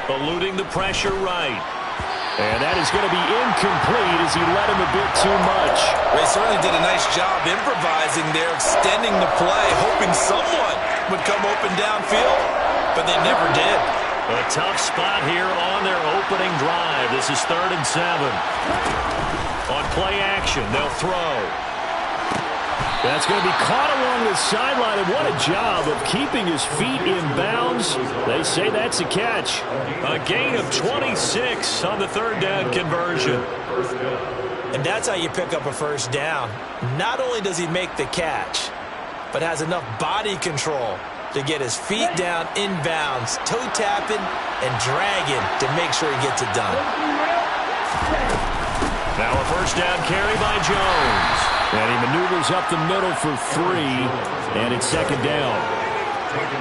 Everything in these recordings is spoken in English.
Eluding the pressure right. And that is going to be incomplete as he led him a bit too much. They certainly did a nice job improvising there, extending the play, hoping someone would come open downfield, but they never did. A tough spot here on their opening drive. This is 3rd and 7. On play action, they'll throw. That's going to be caught along the sideline, and what a job of keeping his feet in bounds. They say that's a catch. A gain of 26 on the 3rd down conversion. And that's how you pick up a first down. Not only does he make the catch, but has enough body control to get his feet down in bounds, toe tapping and dragging to make sure he gets it done. Now a first down carry by Jones. And he maneuvers up the middle for 3, and it's 2nd down.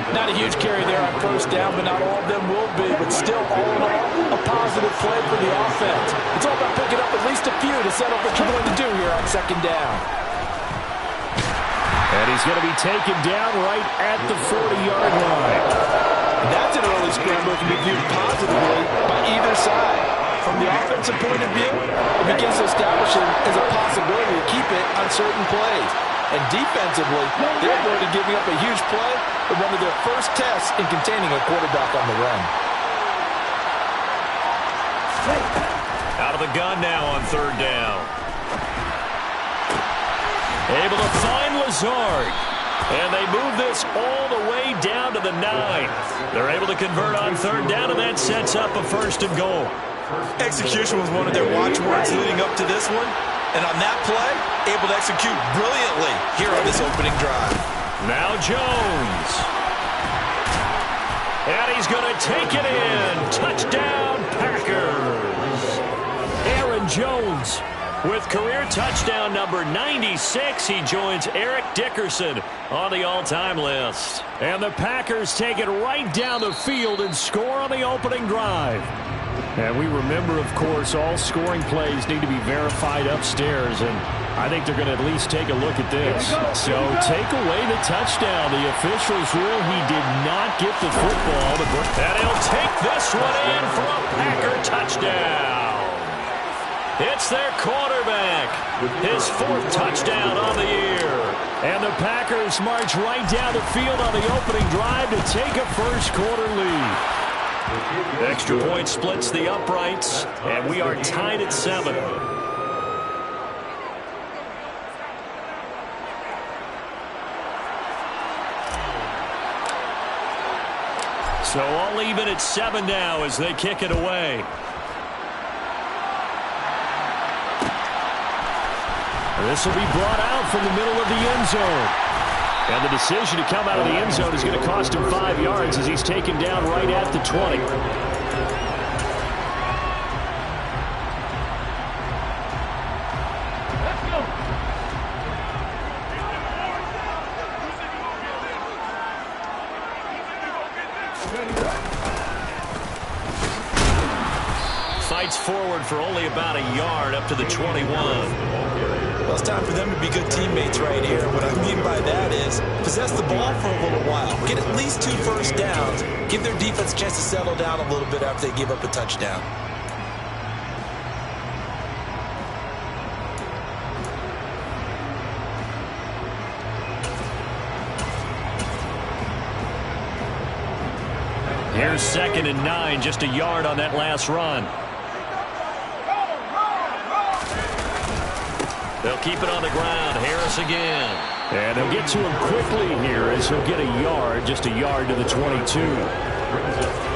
Not a huge carry there on first down, but not all of them will be. But still, all in all, a positive play for the offense. It's all about picking up at least a few to set up what you're going to do here on 2nd down. And he's going to be taken down right at the 40-yard line. That's an early scramble that can be viewed positively by either side. From the offensive point of view, it begins to establish it as a possibility to keep it on certain plays. And defensively, they're going to giving up a huge play in one of their first tests in containing a quarterback on the run. Out of the gun now on 3rd down. Able to find Lazard. And they move this all the way down to the 9. They're able to convert on 3rd down, and that sets up a 1st and goal. Execution was one of their watchwords leading up to this one. And on that play, able to execute brilliantly here on this opening drive. Now Jones. And he's going to take it in. Touchdown, Packers. Aaron Jones with career touchdown number 96. He joins Eric Dickerson on the all-time list. And the Packers take it right down the field and score on the opening drive. And we remember, of course, all scoring plays need to be verified upstairs, and I think they're going to at least take a look at this. So take away the touchdown. The officials rule he did not get the football. And he'll take this one in for a Packer touchdown. It's their quarterback. His 4th touchdown on the year. And the Packers march right down the field on the opening drive to take a first quarter lead. Extra point splits the uprights, and we are tied at 7. So all even at 7 now as they kick it away. This will be brought out from the middle of the end zone. And the decision to come out of the end zone is going to cost him 5 yards as he's taken down right at the 20. Fights forward for only about a yard up to the 21. Well, it's time for them to be good teammates right here. What I mean by that is possess the ball for a little while. Get at least 2 first downs. Give their defense a chance to settle down a little bit after they give up a touchdown. Here's 2nd and 9, just a yard on that last run. They'll keep it on the ground. Harris again. And they'll get to him quickly here as he'll get a yard, just a yard to the 22.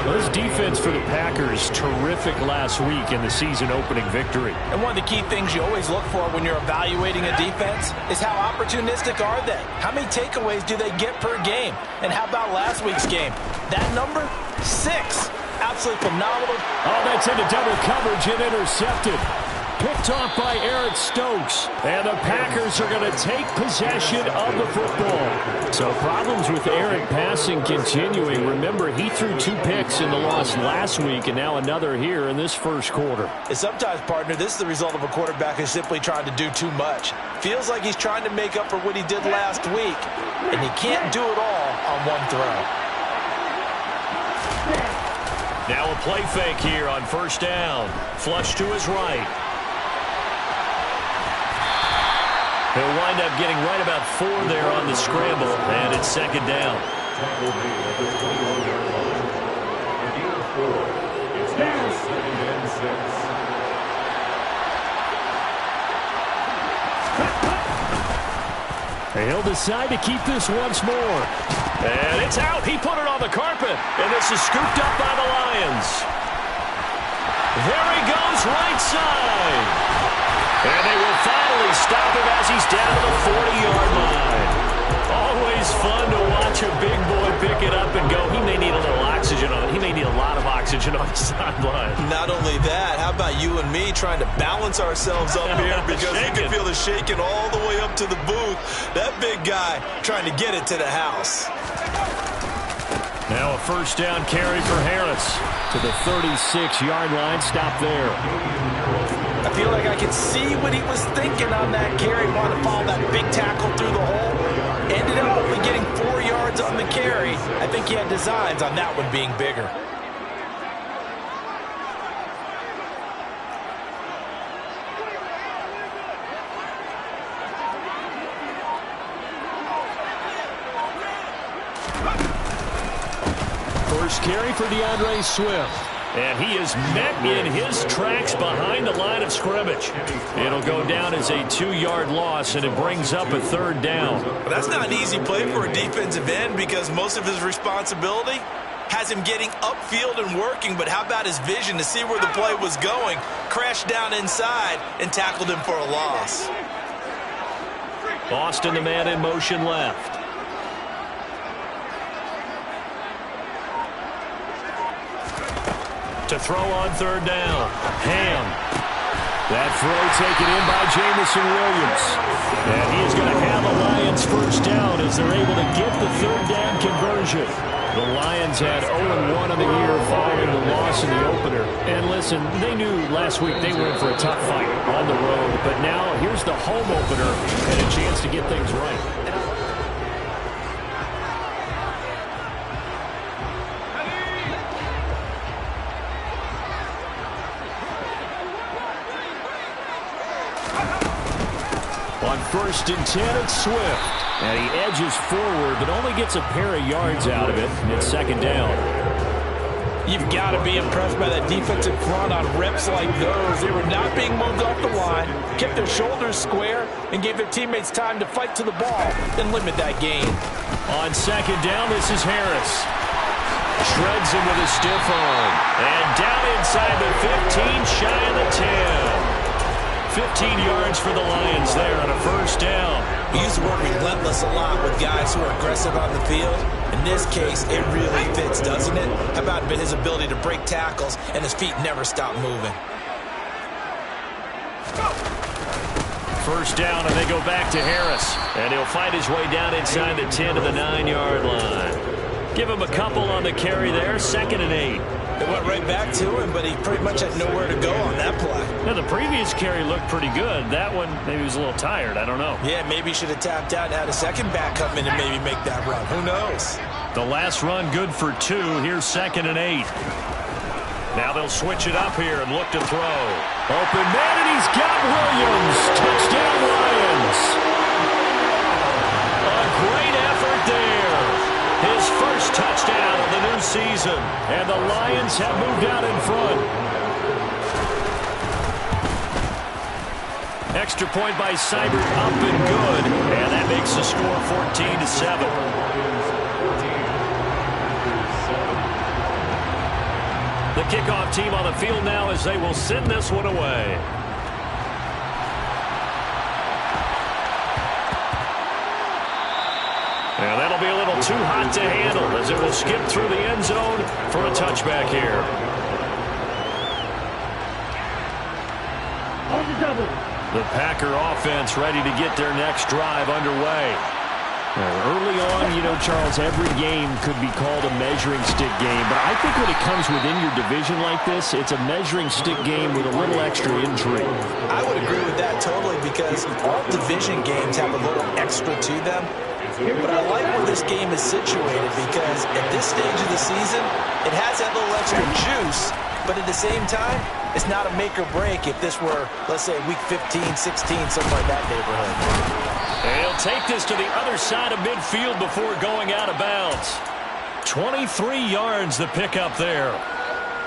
Well, this defense for the Packers, terrific last week in the season-opening victory. And one of the key things you always look for when you're evaluating a defense is how opportunistic are they? How many takeaways do they get per game? And how about last week's game? That number, 6. Absolutely phenomenal. Oh, that's into double coverage and intercepted. Picked off by Eric Stokes. And the Packers are going to take possession of the football. So problems with Eric passing continuing. Remember, he threw 2 picks in the loss last week and now another here in this first quarter. And sometimes, partner, this is the result of a quarterback who's simply trying to do too much. Feels like he's trying to make up for what he did last week. And he can't do it all on one throw. Now a play fake here on first down. Flush to his right. He'll wind up getting right about 4 there on the scramble, and it's second down. He'll decide to keep this once more. And it's out. He put it on the carpet. And this is scooped up by the Lions. There he goes, right side. And they will finally stop him as he's down to the 40-yard line. Always fun to watch a big boy pick it up and go. He may need a little oxygen on it. He may need a lot of oxygen on the sideline. Not only that, how about you and me trying to balance ourselves up here because you can feel the shaking all the way up to the booth. That big guy trying to get it to the house. Now a first down carry for Harris to the 36-yard line. Stop there. I feel like I could see what he was thinking on that carry. Wanted to follow that big tackle through the hole. Ended up only getting 4 yards on the carry. I think he had designs on that one being bigger. First carry for DeAndre Swift. And he is met in his tracks behind the line of scrimmage. It'll go down as a 2-yard loss, and it brings up a third down. Well, that's not an easy play for a defensive end because most of his responsibility has him getting upfield and working, but how about his vision to see where the play was going, crashed down inside, and tackled him for a loss. Austin, the man in motion left. To throw on third down. Ham. That throw taken in by Jamison Williams. And he is going to have a Lions first down as they're able to get the third down conversion. The Lions had 0-1 on the year following the loss in the opener. And listen, they knew last week they were in for a tough fight on the road. But now here's the home opener and a chance to get things right. On first and 10, it's Swift. And he edges forward, but only gets a pair of yards out of it. And it's second down. You've got to be impressed by that defensive front on reps like those. They were not being moved off the line, kept their shoulders square, and gave their teammates time to fight to the ball and limit that gain. On second down, this is Harris. Shreds him with a stiff arm. And down inside the 15, shy of the 10. 15 yards for the Lions there on a first down. We use the word relentless a lot with guys who are aggressive on the field. In this case, it really fits, doesn't it? How about his ability to break tackles and his feet never stop moving? First down, and they go back to Harris. And he'll fight his way down inside the 10 to the 9-yard line. Give him a couple on the carry there, 2nd and 8. They went right back to him, but he pretty much had nowhere to go on that play. Now, the previous carry looked pretty good. That one, maybe he was a little tired. I don't know. Yeah, maybe he should have tapped out and had a second back come in and maybe make that run. Who knows? The last run good for 2. Here's 2nd and 8. Now they'll switch it up here and look to throw. Open man, and he's got Williams. Touchdown, Lions. A great effort there. His first touchdown of the new season. And the Lions have moved out in front. Extra point by Seibert, up and good. And that makes the score 14-7. The kickoff team on the field now as they will send this one away. And that'll be a little too hot to handle as it will skip through the end zone for a touchback here. The Packer offense ready to get their next drive underway. Early on, you know, Charles, every game could be called a measuring stick game. But I think when it comes within your division like this, it's a measuring stick game with a little extra intrigue. I would agree with that totally because all division games have a little extra to them. But I like where this game is situated because at this stage of the season, it has that little extra juice, but at the same time, it's not a make or break if this were, let's say, week 15, 16, something like that neighborhood. And he'll take this to the other side of midfield before going out of bounds. 23 yards the pickup there.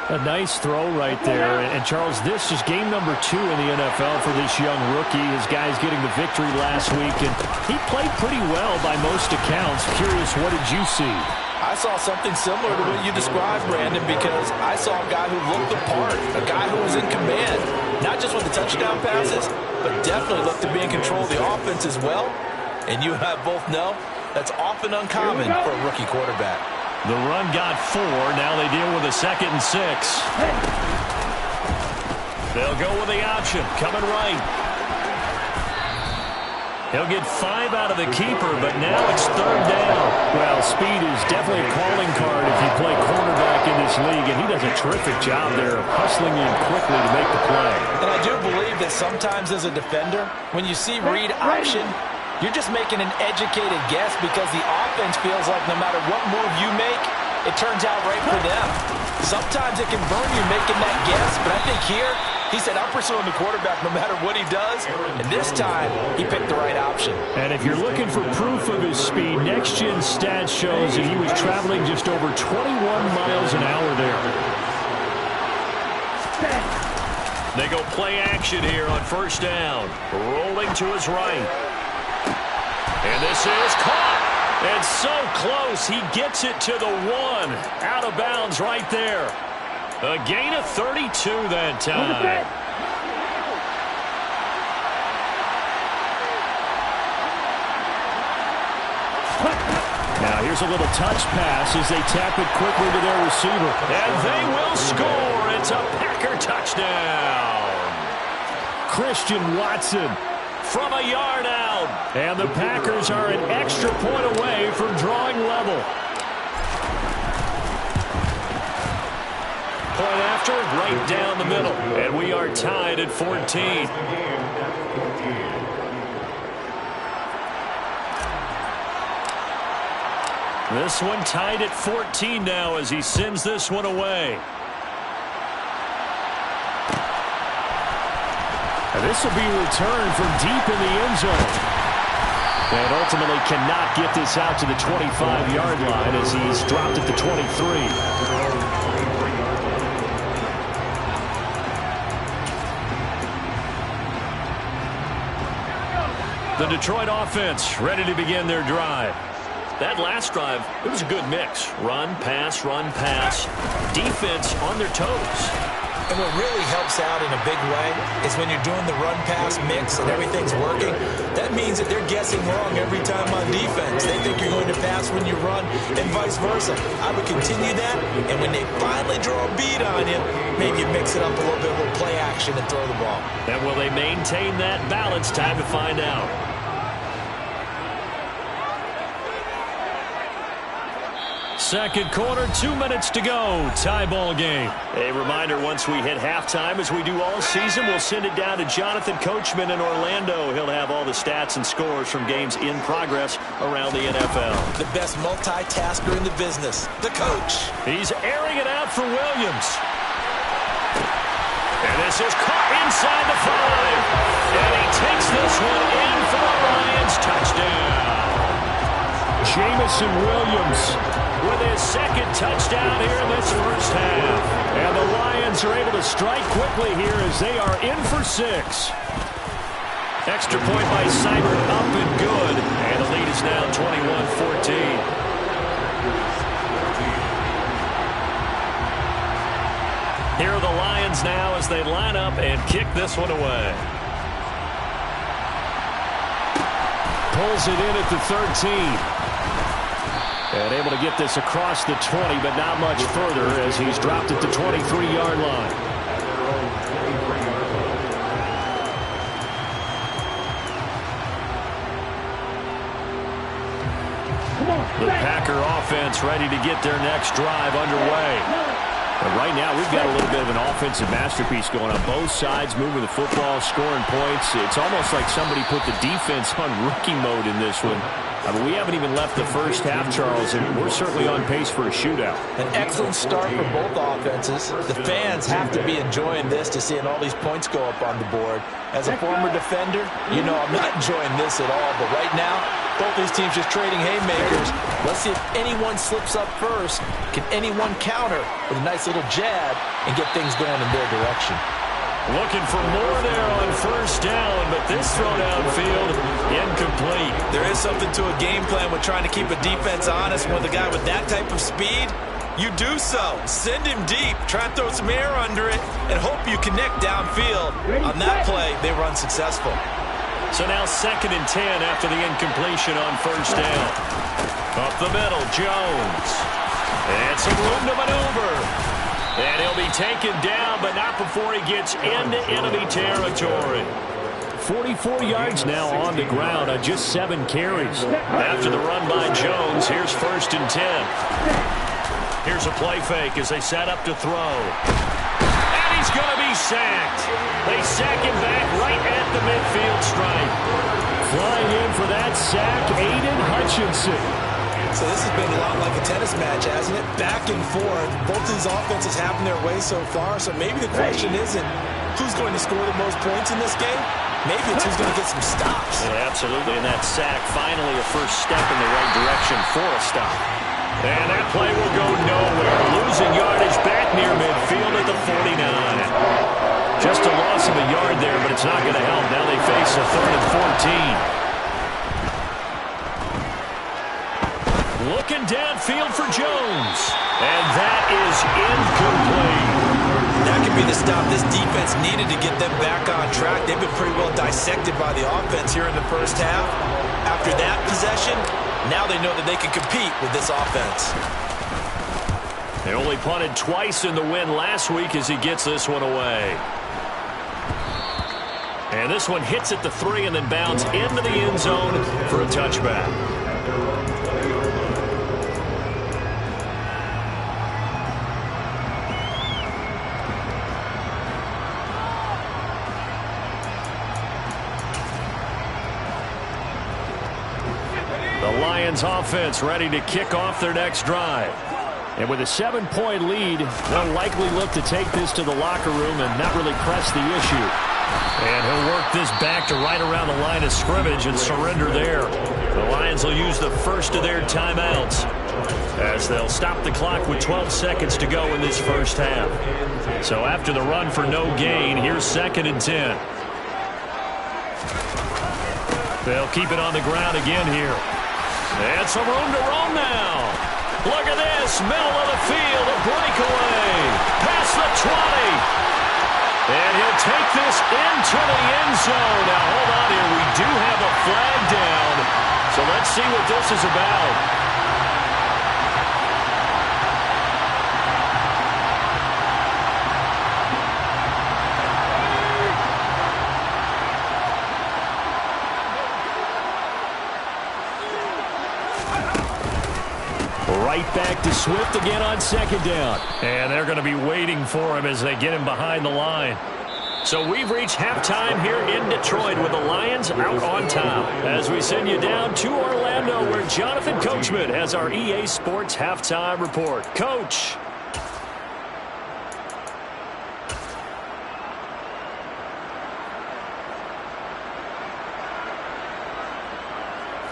A nice throw right there. And Charles, this is game number 2 in the NFL for this young rookie. His guys getting the victory last week, and he played pretty well by most accounts. Curious, what did you see? I saw something similar to what you described, Brandon, because I saw a guy who looked the part, a guy who was in command, not just with the touchdown passes, but definitely looked to be in control of the offense as well. And you and I both know that's often uncommon for a rookie quarterback. The run got 4. Now they deal with a 2nd and 6. They'll go with the option. Coming right. He'll get 5 out of the keeper, but now it's 3rd down. Well, speed is definitely a calling card if you play quarterback in this league, and he does a terrific job there of hustling in quickly to make the play. And I do believe that sometimes as a defender, when you see read option, you're just making an educated guess because the offense feels like no matter what move you make, it turns out right for them. Sometimes it can burn you making that guess, but I think here, he said, I'm pursuing the quarterback no matter what he does, and this time, he picked the right option. And if you're looking for proof of his speed, Next Gen Stats shows that he was traveling just over 21 miles an hour there. They go play action here on 1st down. Rolling to his right. And this is caught. And so close, he gets it to the 1. Out of bounds right there. A gain of 32 that time. Now here's a little touch pass as they tap it quickly to their receiver. And they will score. It's a Packer touchdown. Christian Watson from a yard out. And the Packers are an extra point away from drawing level. Point after, right down the middle. And we are tied at 14. This one tied at 14 now as he sends this one away. And this will be returned from deep in the end zone. And ultimately cannot get this out to the 25-yard line as he's dropped at the 23. The Detroit offense ready to begin their drive. That last drive, it was a good mix. Run, pass, defense on their toes. And what really helps out in a big way is when you're doing the run-pass mix and everything's working, that means that they're guessing wrong every time on defense. They think you're going to pass when you run and vice versa. I would continue that, and when they finally draw a beat on you, maybe mix it up a little bit with play action and throw the ball. And will they maintain that balance? Time to find out. Second quarter, 2 minutes to go. Tie ball game. A reminder, once we hit halftime, as we do all season, we'll send it down to Jonathan Coachman in Orlando. He'll have all the stats and scores from games in progress around the NFL. The best multitasker in the business, the coach. He's airing it out for Williams. And this is caught inside the 5. And he takes this one in for the Lions. Touchdown. Jamison Williams with his second touchdown here in this first half. And the Lions are able to strike quickly here as they are in for 6. Extra point by Seibert, up and good. And the lead is now 21-14. Here are the Lions now as they line up and kick this one away. Pulls it in at the 13. And able to get this across the 20, but not much further as he's dropped at the 23-yard line. The Packer offense ready to get their next drive underway. But right now, we've got a little bit of an offensive masterpiece going on. Both sides moving the football, scoring points. It's almost like somebody put the defense on rookie mode in this one. I mean, we haven't even left the first half, Charles, and we're certainly on pace for a shootout. An excellent start for both offenses. The fans have to be enjoying this to seeing all these points go up on the board. As a former defender, you know I'm not enjoying this at all. But right now, both these teams just trading haymakers. Let's see if anyone slips up first. Can anyone counter with a nice little jab and get things going in their direction? Looking for more there on first down, but this throw downfield, incomplete. There is something to a game plan with trying to keep a defense honest. With a guy with that type of speed, you do so. Send him deep, try and throw some air under it, and hope you connect downfield. On that play, they were unsuccessful. So now 2nd and 10 after the incompletion on first down. Up the middle, Jones. And some room to maneuver. And he'll be taken down, but not before he gets into enemy territory. 44 yards now on the ground on just 7 carries. After the run by Jones, here's 1st and 10. Here's a play fake as they set up to throw. And he's going to be sacked. They sack him back right at the midfield stripe. Flying in for that sack, Aiden Hutchinson. So this has been a lot like a tennis match, hasn't it? Back and forth. Both these offenses having their way so far. So maybe the question isn't who's going to score the most points in this game. Maybe it's who's going to get some stops. Yeah, absolutely. And that sack, finally a first step in the right direction for a stop. And that play will go nowhere. Losing yardage back near midfield at the 49. Just a loss of a yard there, but it's not going to help. Now they face a 3rd and 14. Looking downfield for Jones. And that is incomplete. That could be the stop this defense needed to get them back on track. They've been pretty well dissected by the offense here in the first half. After that possession, now they know that they can compete with this offense. They only punted twice in the win last week as he gets this one away. And this one hits at the 3 and then bounds into the end zone for a touchback. Lions offense ready to kick off their next drive. And with a 7-point lead, they'll likely look to take this to the locker room and not really press the issue. And he'll work this back to right around the line of scrimmage and surrender there. The Lions will use the first of their timeouts as they'll stop the clock with 12 seconds to go in this first half. So after the run for no gain, here's 2nd and 10. They'll keep it on the ground again here. And some room to roam now. Look at this. Middle of the field. A breakaway. Past the 20. And he'll take this into the end zone. Now, hold on here. We do have a flag down. So let's see what this is about. Right back to Swift again on 2nd down. And they're going to be waiting for him as they get him behind the line. So we've reached halftime here in Detroit with the Lions out on top. As we send you down to Orlando where Jonathan Coachman has our EA Sports halftime report. Coach.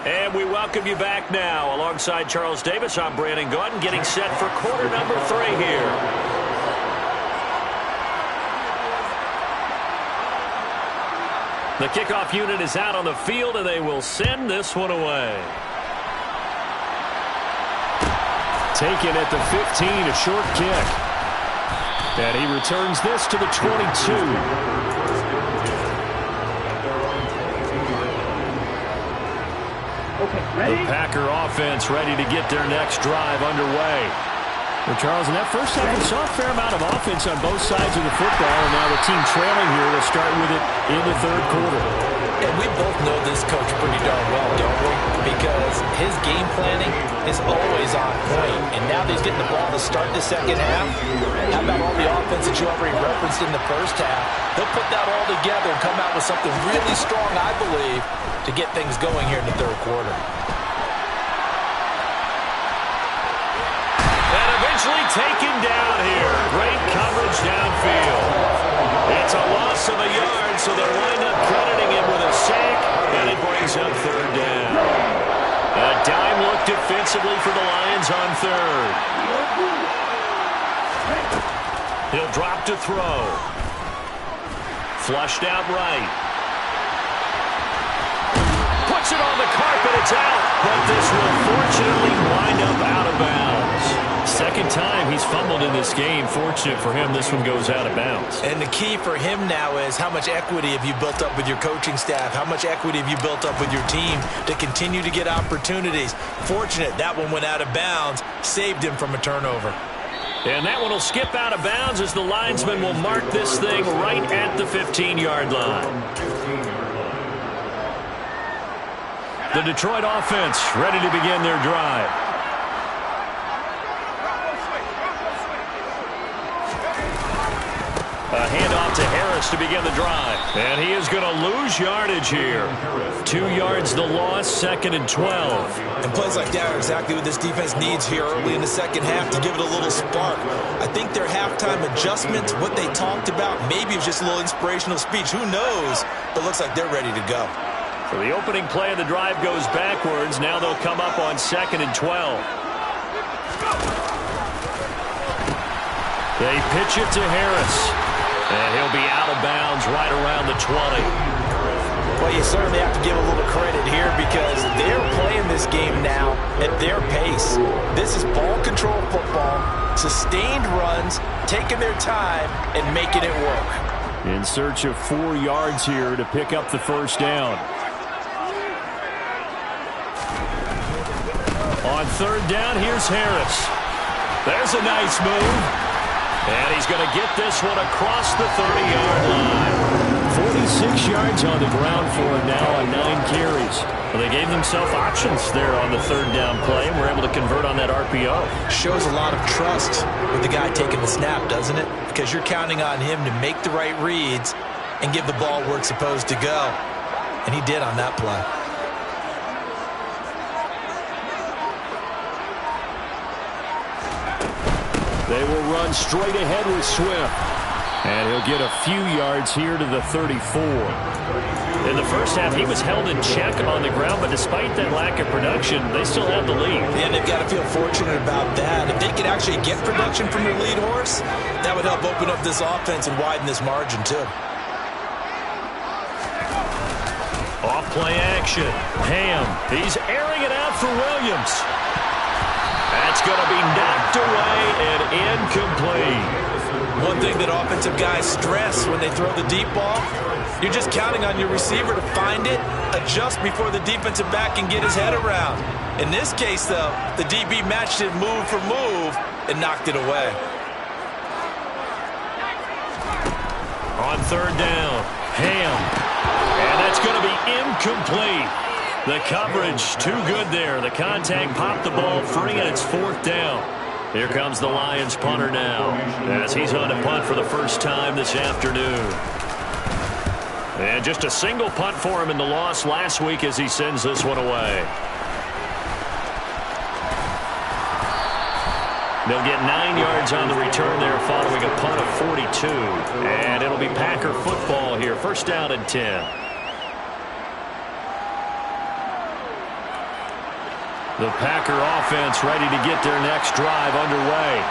And we welcome you back now. Alongside Charles Davis, I'm Brandon Gaudin, getting set for quarter number 3 here. The kickoff unit is out on the field, and they will send this one away. Taken at the 15, a short kick. And he returns this to the 22. The Packer offense ready to get their next drive underway. Well, Charles, in that first half, we saw a fair amount of offense on both sides of the football, and now the team trailing here will start with it in the 3rd quarter. And we both know this coach pretty darn well, don't we? Because his game planning is always on point. And now that he's getting the ball to start the 2nd half, how about all the offense that you already referenced in the first half? He'll put that all together and come out with something really strong, I believe, to get things going here in the 3rd quarter. taken down here. Great coverage downfield. It's a loss of a yard, so they'll wind up crediting him with a sack, and it brings up third down. A dime look defensively for the Lions on third. He'll drop to throw. Flushed out right. Puts it on the carpet. It's out. But this will fortunately wind up out of bounds. Second time he's fumbled in this game. Fortunate for him, this one goes out of bounds. And the key for him now is how much equity have you built up with your coaching staff? How much equity have you built up with your team to continue to get opportunities? Fortunate that one went out of bounds, saved him from a turnover. And that one will skip out of bounds as the linesman will mark this thing right at the 15-yard line. The Detroit offense ready to begin their drive. A handoff to Harris to begin the drive. And he is going to lose yardage here. 2 yards the loss, 2nd and 12. And plays like that are exactly what this defense needs here early in the second half to give it a little spark. I think their halftime adjustments, what they talked about, maybe it was just a little inspirational speech. Who knows? But looks like they're ready to go. So the opening play of the drive goes backwards. Now they'll come up on 2nd and 12. They pitch it to Harris. And he'll be out of bounds right around the 20. Well, you certainly have to give a little credit here because they're playing this game now at their pace. This is ball control football, sustained runs, taking their time, and making it work. In search of 4 yards here to pick up the first down. On third down, here's Harris. There's a nice move. And he's going to get this one across the 30-yard line. 46 yards on the ground for him now on 9 carries. Well, they gave themselves options there on the third down play, and were able to convert on that RPO. Shows a lot of trust with the guy taking the snap, doesn't it? Because you're counting on him to make the right reads and give the ball where it's supposed to go. And he did on that play. They will run straight ahead with Swift. And he'll get a few yards here to the 34. In the first half, he was held in check on the ground, but despite that lack of production, they still have the lead. And they've got to feel fortunate about that. If they could actually get production from their lead horse, that would help open up this offense and widen this margin, too. Off play action. Ham. He's airing it out for Williams. That's going to be knocked away and incomplete. One thing that offensive guys stress when they throw the deep ball, you're just counting on your receiver to find it, adjust before the defensive back can get his head around. In this case, though, the DB matched it move for move and knocked it away. On third down, Ham. And that's going to be incomplete. The coverage too good there. The contact popped the ball free, and it's 4th down. Here comes the Lions punter now as he's on a punt for the first time this afternoon. And just a single punt for him in the loss last week as he sends this one away. They'll get 9 yards on the return there following a punt of 42. And it'll be Packer football here. First down and 10. The Packer offense ready to get their next drive underway.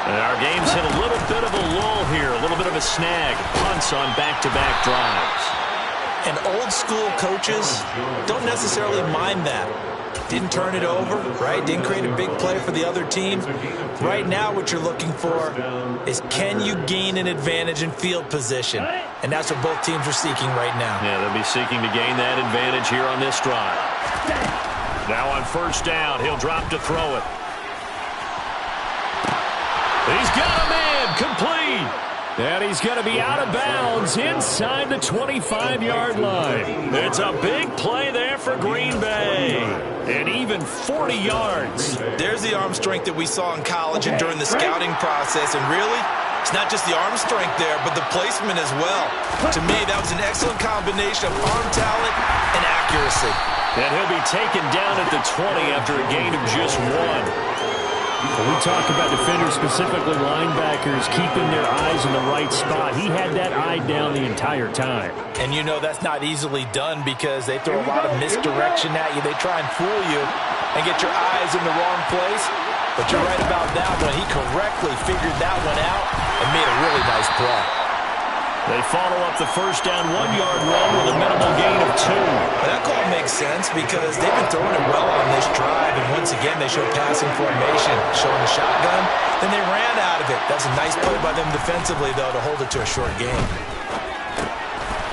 And our game's hit a little bit of a lull here, a little bit of a snag. Punts on back-to-back drives. And old-school coaches don't necessarily mind that. Didn't turn it over, right? Didn't create a big play for the other team. Right now what you're looking for is can you gain an advantage in field position? And that's what both teams are seeking right now. Yeah, they'll be seeking to gain that advantage here on this drive. Now on first down, he'll drop to throw it. He's got a man, complete. And he's going to be out of bounds inside the 25-yard line. It's a big play there for Green Bay. And even 40 yards. There's the arm strength that we saw in college and during the scouting process. And really, it's not just the arm strength there, but the placement as well. To me, that was an excellent combination of arm talent and accuracy. And he'll be taken down at the 20 after a gain of just 1. When we talk about defenders, specifically linebackers, keeping their eyes in the right spot, he had that eye down the entire time. And you know that's not easily done because they throw a lot of misdirection at you. They try and fool you and get your eyes in the wrong place. But you're right about that one. He correctly figured that one out and made a really nice play. They follow up the first down 1-yard run with a minimal gain of 2. That call makes sense because they've been throwing it well on this drive, and once again they show passing formation, showing the shotgun. Then they ran out of it. That's a nice play by them defensively, though, to hold it to a short gain.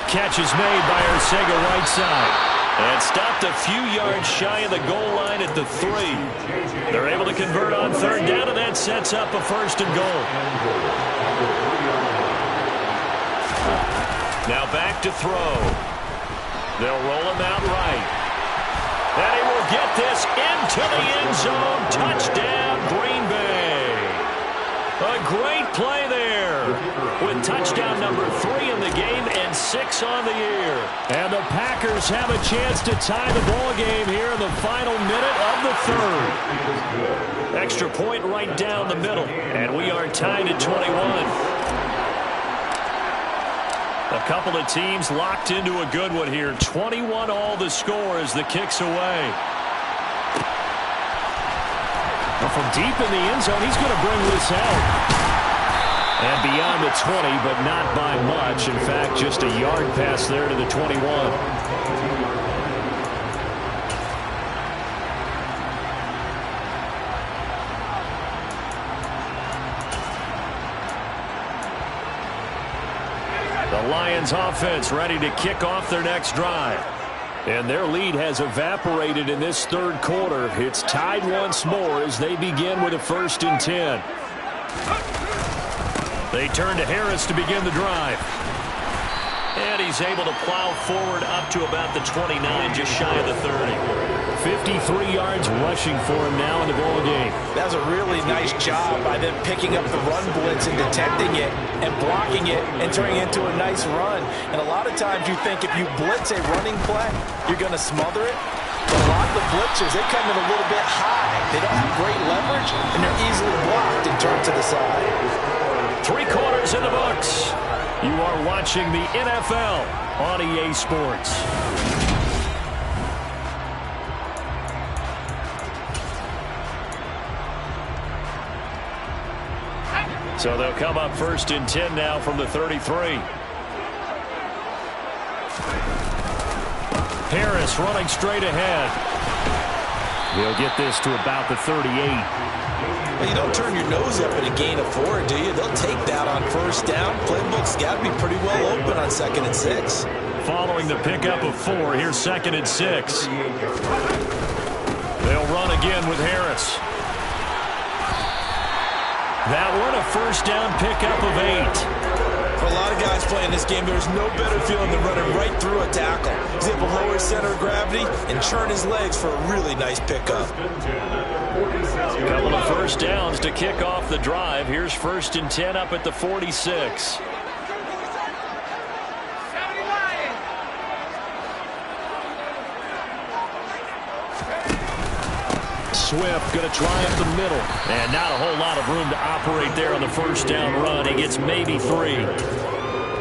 Catch is made by Arcega right side. And stopped a few yards shy of the goal line at the 3. They're able to convert on third down, and that sets up a first and goal. Now back to throw. They'll roll him out right. And he will get this into the end zone. Touchdown, Green Bay. A great play there with touchdown number 3 in the game and 6 on the year. And the Packers have a chance to tie the ball game here in the final minute of the third. Extra point right down the middle. And we are tied at 21. A couple of teams locked into a good one here. 21 all the score as the kick's away. Well, from deep in the end zone, he's going to bring this out. And beyond the 20, but not by much. In fact, just a yard pass there to the 21. The Lions offense ready to kick off their next drive. And their lead has evaporated in this third quarter. It's tied once more as they begin with a 1st and 10. They turn to Harris to begin the drive. And he's able to plow forward up to about the 29, just shy of the 30. 53 yards rushing for him now in the ball game. That was a really nice job by them picking up the run blitz and detecting it and blocking it and turning it into a nice run. And a lot of times you think if you blitz a running play, you're going to smother it. But a lot of the blitzers, they come in a little bit high. They don't have great leverage, and they're easily blocked and turned to the side. 3 quarters in the books. You are watching the NFL on EA Sports. So they'll come up 1st and 10 now from the 33. Harris running straight ahead. He'll get this to about the 38. Well, you don't turn your nose up at a gain of 4, do you? They'll take that on first down. Playbook's got to be pretty well open on 2nd and 6. Following the pickup of 4, here's 2nd and 6. They'll run again with Harris. That one a first down pickup of 8. For a lot of guys playing this game, there's no better feeling than running right through a tackle. He's able to lower his center of gravity and churn his legs for a really nice pickup. A couple of first downs to kick off the drive. Here's 1st and 10 up at the 46. Swift going to try up the middle. And not a whole lot of room to operate there on the first down run. He gets maybe 3.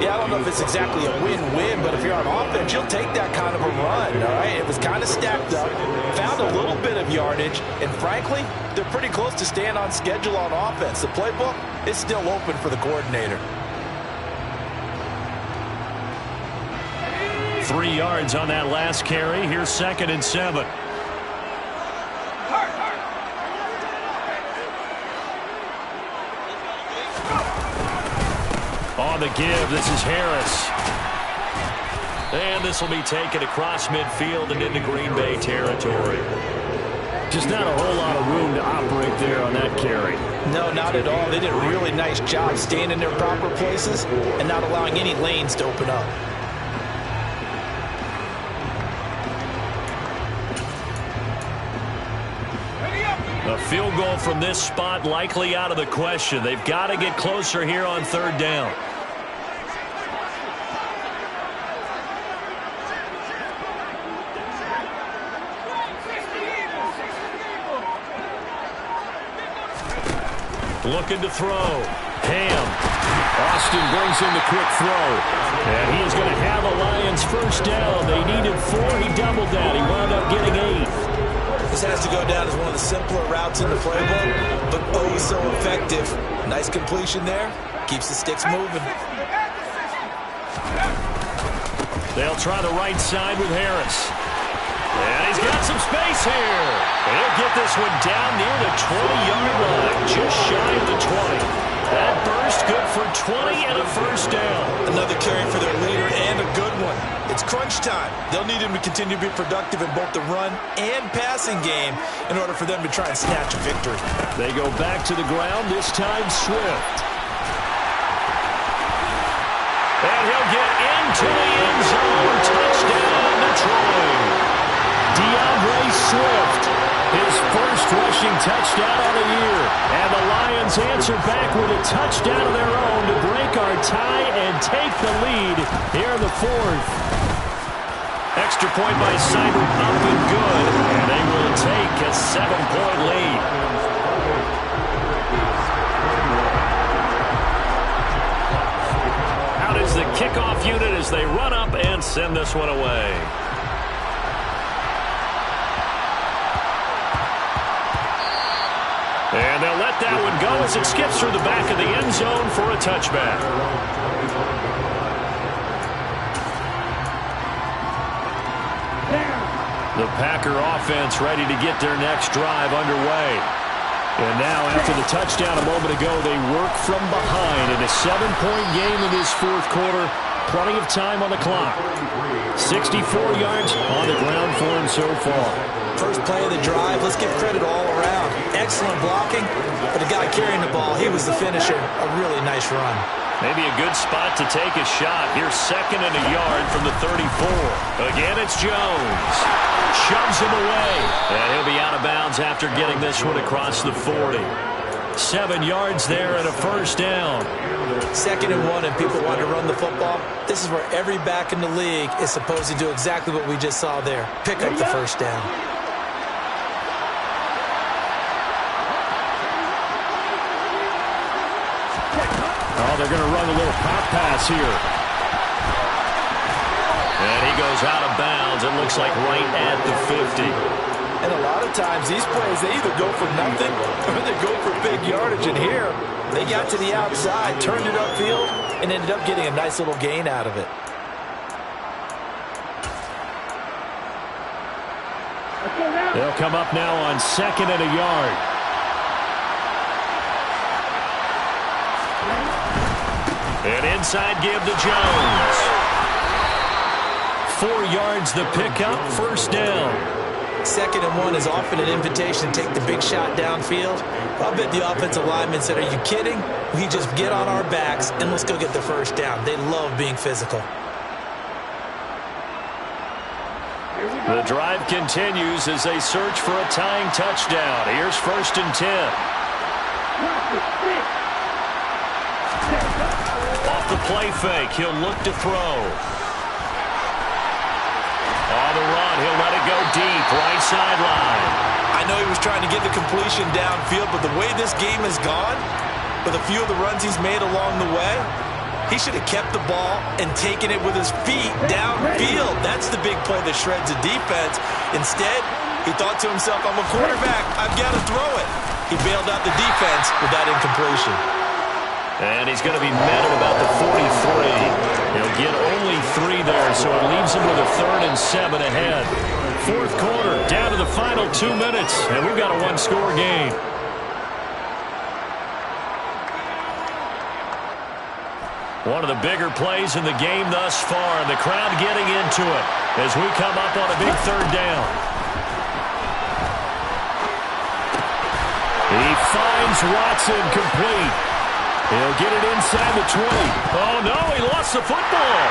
Yeah, I don't know if it's exactly a win-win, but if you're on offense, you'll take that kind of a run, all right? It was kind of stacked up, found a little bit of yardage, and frankly, they're pretty close to staying on schedule on offense. The playbook is still open for the coordinator. 3 yards on that last carry. Here's 2nd and 7. On the give, this is Harris. And this will be taken across midfield and into Green Bay territory. Just not a whole lot of room to operate there on that carry. No, not at all. They did a really nice job staying in their proper places and not allowing any lanes to open up. A field goal from this spot likely out of the question. They've got to get closer here on 3rd down. looking to throw. Ham. Austin brings in the quick throw. And he is going to have a Lions first down. They needed 4. He doubled that. He wound up getting 8. This has to go down as one of the simpler routes in the playbook, but oh so effective. Nice completion there. Keeps the sticks moving. They'll try the right side with Harris. And he's got some space here. He'll get this one down near the 20-yard line, just shy of the 20. That burst good for 20 and a first down. Another carry for their leader and a good one. It's crunch time. They'll need him to continue to be productive in both the run and passing game in order for them to try and snatch a victory. They go back to the ground, this time Swift. And he'll get into the end zone. Touchdown, Detroit. DeAndre Swift, his first rushing touchdown of the year. And the Lions answer back with a touchdown of their own to break our tie and take the lead here in the 4th. Extra point by Seibert up and good. And they will take a 7-point lead. Out is the kickoff unit as they run up and send this one away. And they'll let that one go as it skips through the back of the end zone for a touchback. The Packer offense ready to get their next drive underway. And now after the touchdown a moment ago, they work from behind in a 7-point game in this 4th quarter. Plenty of time on the clock. 64 yards on the ground for him so far. First play of the drive, let's give credit all around. Excellent blocking, but the guy carrying the ball, he was the finisher. A really nice run. Maybe a good spot to take a shot. Here's 2nd and a yard from the 34. Again, it's Jones. Shoves him away. And he'll be out of bounds after getting this one across the 40. 7 yards there and a first down. 2nd and 1 and people want to run the football. This is where every back in the league is supposed to do exactly what we just saw there. Pick up the first down. Oh, they're going to run a little pop pass here. And he goes out of bounds. It looks like right at the 50. And a lot of times these plays, they either go for nothing or they go for big yardage. And here, they got to the outside, turned it upfield, and ended up getting a nice little gain out of it. They'll come up now on 2nd and a yard. And inside give to Jones. 4 yards the pickup, first down. 2nd and 1 is often an invitation to take the big shot downfield. I bet the offensive lineman said, are you kidding? We just get on our backs and let's go get the first down. They love being physical. The drive continues as they search for a tying touchdown. Here's 1st and 10. Off the play fake, he'll look to throw. On the run, he'll let it go deep, right sideline. I know he was trying to get the completion downfield, but the way this game has gone, with a few of the runs he's made along the way, he should have kept the ball and taken it with his feet downfield. That's the big play that shreds the defense. Instead, he thought to himself, I'm a quarterback, I've got to throw it. He bailed out the defense with that incompletion. And he's going to be met at about the 43. He'll get only 3 there, so it leaves him with a 3rd and 7 ahead. 4th quarter, down to the final 2 minutes, and we've got a 1-score game. One of the bigger plays in the game thus far, and the crowd getting into it as we come up on a big 3rd down. He finds Watson complete. He'll get it inside the 20. Oh, no, he lost the football.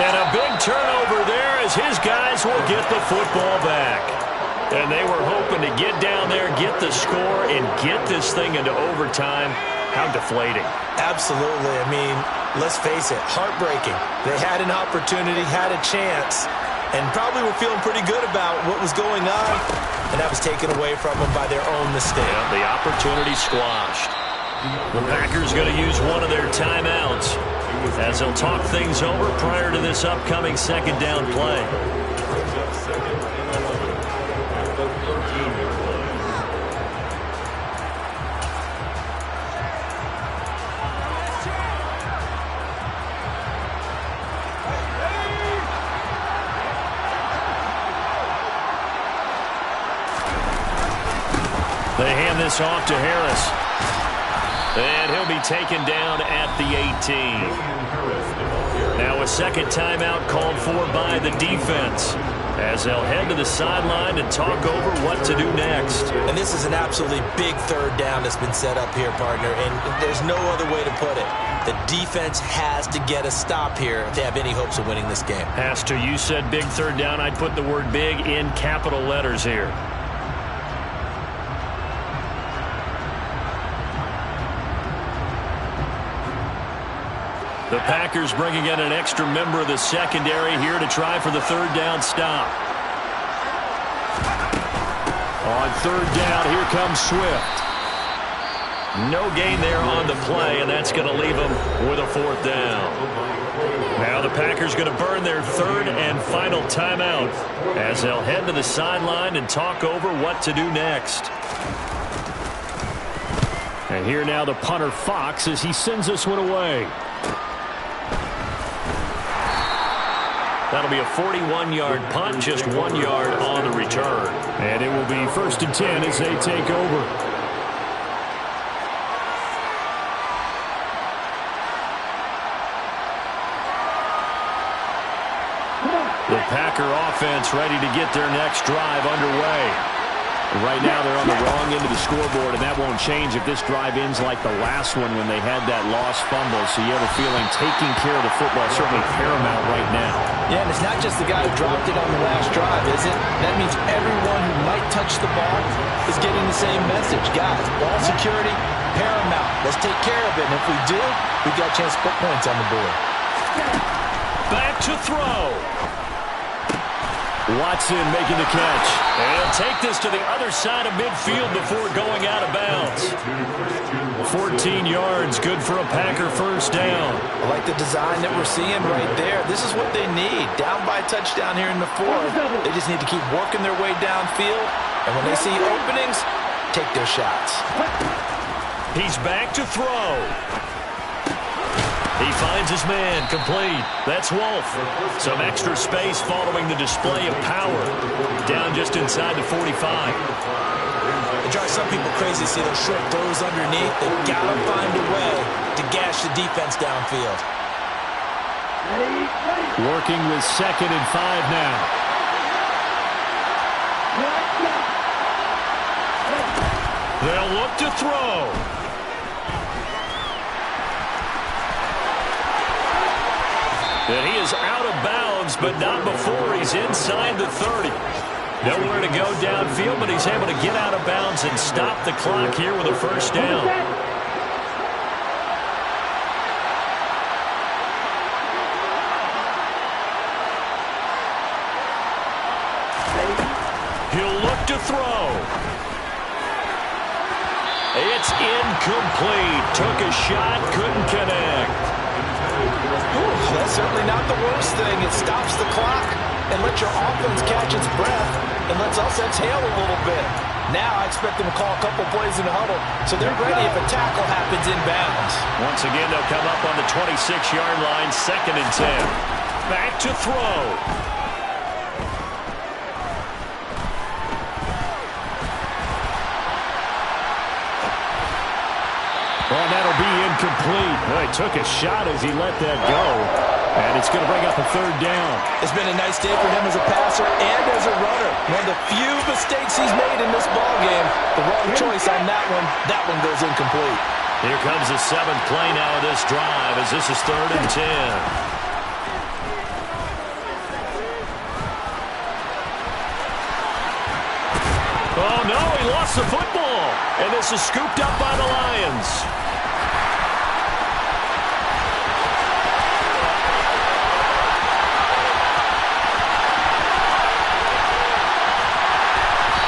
And a big turnover there as his guys will get the football back. And they were hoping to get down there, get the score, and get this thing into overtime. How deflating. Absolutely. I mean, let's face it, heartbreaking. They had an opportunity, had a chance, and probably were feeling pretty good about what was going on. and that was taken away from them by their own mistake. Yeah, the opportunity squashed. The Packers going to use one of their timeouts as they'll talk things over prior to this upcoming second down play. They hand this off to Harris. And he'll be taken down at the 18. Now a second timeout called for by the defense as they'll head to the sideline and talk over what to do next. And this is an absolutely big third down that's been set up here, partner, and there's no other way to put it. The defense has to get a stop here if they have any hopes of winning this game. Has to. You said big third down. I'd put the word big in capital letters here. The Packers bringing in an extra member of the secondary here to try for the third down stop. On third down, here comes Swift. No gain there on the play, and that's going to leave them with a fourth down. Now the Packers going to burn their third and final timeout as they'll head to the sideline and talk over what to do next. And here now the punter Fox as he sends this one away. That'll be a 41-yard punt, just 1 yard on the return. And it will be 1st and 10 as they take over. The Packer offense ready to get their next drive underway. Right now they're on the wrong end of the scoreboard, and that won't change if this drive ends like the last one when they had that lost fumble. So you have a feeling taking care of the football is certainly paramount right now. Yeah, and it's not just the guy who dropped it on the last drive, is it? That means everyone who might touch the ball is getting the same message. Guys, ball security, paramount. Let's take care of it, and if we do, we've got a chance to put points on the board. Back to throw. Watson making the catch. And he'll take this to the other side of midfield before going out of bounds. 14 yards, good for a Packer first down. I like the design that we're seeing right there. This is what they need. Down by a touchdown here in the fourth. They just need to keep working their way downfield. And when they see openings, take their shots. He's back to throw. He finds his man, complete. That's Wolf. Some extra space following the display of power. Down just inside the 45. It drives some people crazy to see those short throws underneath. They've got to find a way to gash the defense downfield. Working with 2nd and 5 now. They'll look to throw. And he is out of bounds, but not before he's inside the 30. Nowhere to go downfield, but he's able to get out of bounds and stop the clock here with a first down. He'll look to throw. It's incomplete. Took a shot, couldn't connect. That's certainly not the worst thing. It stops the clock and lets your offense catch its breath and lets us exhale a little bit. Now I expect them to call a couple plays in the huddle so they're ready if a tackle happens in bounds. Once again, they'll come up on the 26-yard line, 2nd and 10. Back to throw. Well, that'll be incomplete. Well, he took a shot as he let that go. And it's going to bring up a third down. It's been a nice day for him as a passer and as a runner. One of the few mistakes he's made in this ballgame. The wrong choice on that one. That one goes incomplete. Here comes the 7th play now of this drive as this is 3rd and 10. Oh, no, he lost the football. And this is scooped up by the Lions.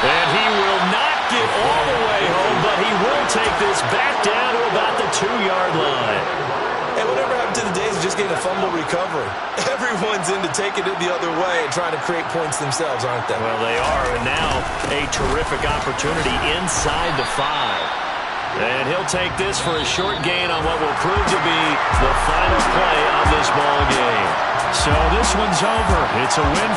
And he 5-yard line. Hey, whatever happened to the days of just getting a fumble recovery? Everyone's into taking it the other way and trying to create points themselves, aren't they? Well, they are, and now a terrific opportunity inside the 5. And he'll take this for a short gain on what will prove to be the final play of this ball game. So this one's over. It's a win.